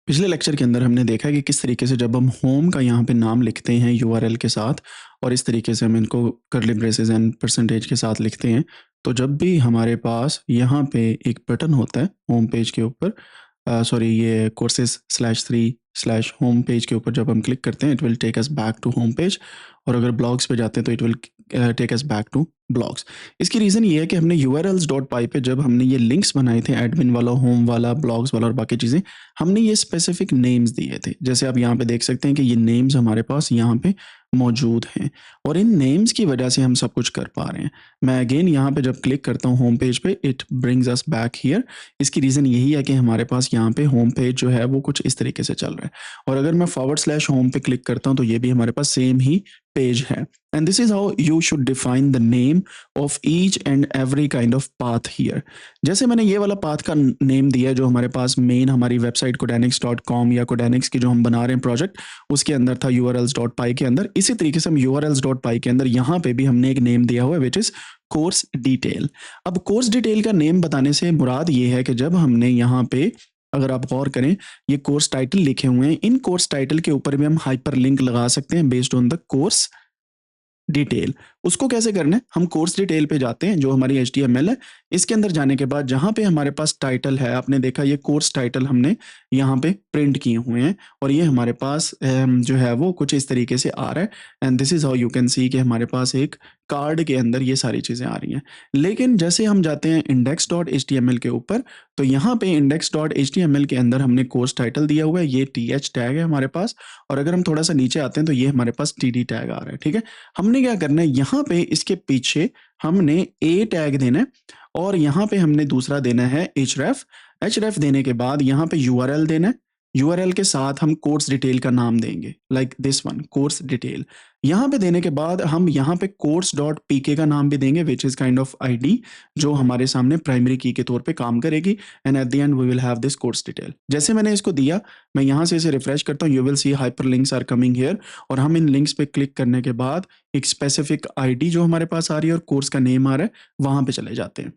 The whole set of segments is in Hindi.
पिछले लेक्चर के अंदर हमने देखा कि किस तरीके से जब हम होम का यहाँ पे नाम लिखते हैं यूआरएल के साथ और इस तरीके से हम इनको कर्ली ब्रेसेस एंड परसेंटेज के साथ लिखते हैं, तो जब भी हमारे पास यहाँ पे एक बटन होता है होम पेज के ऊपर, सॉरी ये courses slash three slash home page के ऊपर जब हम क्लिक करते हैं it will take us back to home page, और अगर ब्लॉग्स पे जाते हैं तो it will take us back to blogs. इसकी रीज़न ये है कि हमने urls.py पे जब हमने ये लिंक्स बनाए थे एडमिन वाला, होम वाला, ब्लॉग्स वाला और बाकी चीज़ें, हमने ये स्पेसिफिक नेम्स दिए थे। जैसे आप यहाँ पे देख सकते हैं कि ये नेम्स हमारे पास यहाँ पे मौजूद हैं और इन नेम्स की वजह से हम सब कुछ कर पा रहे हैं। मैं अगेन यहाँ पे जब क्लिक करता हूँ होम पेज पे it brings us back here. इसकी रीज़न यही है कि हमारे पास यहाँ पे होम पेज जो है वो कुछ इस तरीके से चल रहा है, और अगर मैं /होम पे क्लिक करता हूँ तो ये भी हमारे पास सेम ही पेज है। And this is how you should define the name of each and every kind of path here. जैसे मैंने ये वाला पाथ का नेम दिया जो हमारे पास मेन हमारी वेबसाइट codanix.com या codanix की जो हम बना रहे हैं प्रोजेक्ट उसके अंदर था urls.py के अंदर, इसी तरीके से हम urls.py के अंदर यहाँ पे भी हमने एक नेम दिया हुआ है विच इज कोर्स डिटेल। अब कोर्स डिटेल का नेम बताने से मुराद ये है कि जब हमने यहाँ पे, अगर आप गौर करें, ये कोर्स टाइटल लिखे हुए हैं, इन कोर्स टाइटल के ऊपर भी हम हाइपर लिंक लगा सकते हैं based on the course detail. उसको कैसे करना है, हम कोर्स डिटेल पे जाते हैं जो हमारी HTML है, इसके अंदर जाने के बाद जहाँ पे हमारे पास टाइटल है, आपने देखा ये कोर्स टाइटल हमने यहाँ पे प्रिंट किए हुए हैं और ये हमारे पास जो है वो कुछ इस तरीके से आ रहा है। And this is how you can see कि हमारे पास एक कार्ड के अंदर ये सारी चीज़ें आ रही हैं। लेकिन जैसे हम जाते हैं index.html के ऊपर, तो यहाँ पे index.html के अंदर हमने कोर्स टाइटल दिया हुआ है, ये th टैग है हमारे पास, और अगर हम थोड़ा सा नीचे आते हैं तो ये हमारे पास td टैग आ रहा है। ठीक है, हमने क्या करना है, यहाँ पे इसके पीछे हमने a टैग देना है और यहाँ पे हमने दूसरा देना है href देने के बाद यहाँ पे URL देना है, URL के साथ हम कोर्स डिटेल का नाम देंगे like this one course detail. यहाँ पे देने के बाद हम यहाँ पे course.pk का नाम भी देंगे which is kind of ID जो हमारे सामने प्राइमरी की के तौर पे काम करेगी, and at the end we will have this course detail. जैसे मैंने इसको दिया, मैं यहाँ से इसे रिफ्रेश करता हूँ, you will see hyper links are coming here, और हम इन लिंक्स पे क्लिक करने के बाद एक स्पेसिफिक ID जो हमारे पास आ रही है और कोर्स का नेम आ रहा है वहां पे चले जाते हैं।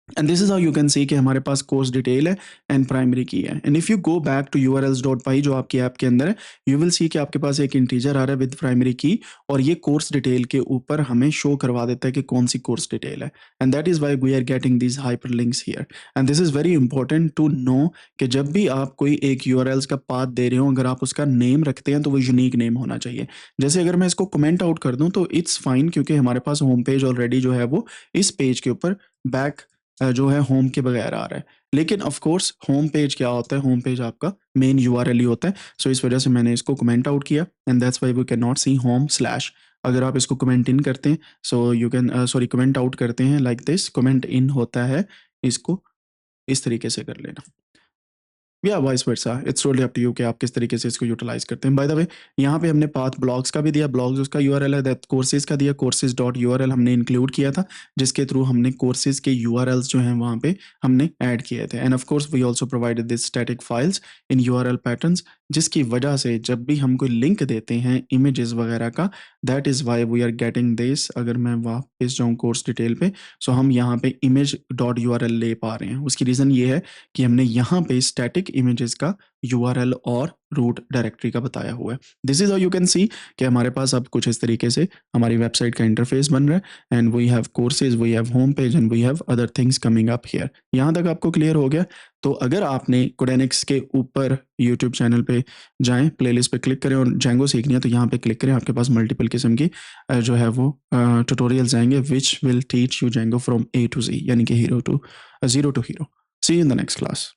And this is how you can see कि हमारे पास कोर्स डिटेल है एंड प्राइमरी की है। And if you go back to urls.py जो आपकी ऐप के अंदर है, यू विल सी कि आपके पास एक इंटीजर आ रहा है विद प्राइमरी की, और ये कोर्स डिटेल के ऊपर हमें शो करवा देता है कि कौन सी कोर्स डिटेल है। And that is why we are getting these hyper links here. And this is very important to know कि जब भी आप कोई एक URLs का पाथ दे रहे हो, अगर आप उसका नेम रखते हैं तो वो यूनिक नेम होना चाहिए। जैसे अगर मैं इसको कमेंट आउट कर दूं तो इट्स फाइन, क्योंकि हमारे पास होम पेज ऑलरेडी जो है वो इस पेज के ऊपर बैक जो है होम के बगैर आ रहा है। लेकिन ऑफ कोर्स होम पेज क्या होता है, होम पेज आपका मेन URL ही होता है। सो इस वजह से मैंने इसको कमेंट आउट किया and that's why we can not see home slash. अगर आप इसको कमेंट इन करते हैं, so you can sorry comment out करते हैं लाइक दिस, कमेंट इन होता है, इसको इस तरीके से कर लेना, या vice versa, it's totally up to you कि आप किस तरीके से इसको यूटिलाइज करते हैं। बाय द वे यहाँ पे हमने पाथ ब्लॉग्स का भी दिया, ब्लॉग्स उसका URL है, दैट कोर्सेज का दिया, courses.url हमने इंक्लूड किया था जिसके थ्रू हमने कोर्सेज के URLs जो हैं वहाँ पे हमने ऐड किए थे। And of course we also provided this static files in URL patterns, जिसकी वजह से जब भी हम कोई लिंक देते हैं इमेजेस वगैरह का, that is why we are getting this. अगर मैं वापस जाऊँ कोर्स डिटेल पे, सो हम यहाँ पे image.url ले पा रहे हैं। उसकी रीज़न ये है कि हमने यहाँ पे स्टैटिक इमेजेस का URL और रूट डायरेक्टरी का बताया हुआ है। This is how you can see कि हमारे पास अब कुछ इस तरीके से हमारी वेबसाइट का इंटरफेस बन रहा है, and we have courses, we have home page and we have other things coming up here. यहाँ तक आपको क्लियर हो गया? तो अगर आपने कोडेनिक्स के ऊपर यूट्यूब चैनल पे जाएं, प्लेलिस्ट पे क्लिक करें और जेंगो सीखनी है तो यहाँ पे क्लिक करें, आपके पास मल्टीपल किस्म की जो है वो ट्यूटोरियल्स आएंगे which will teach you Django from A to Z, यानी कि hero to zero to hero. See you in the next class.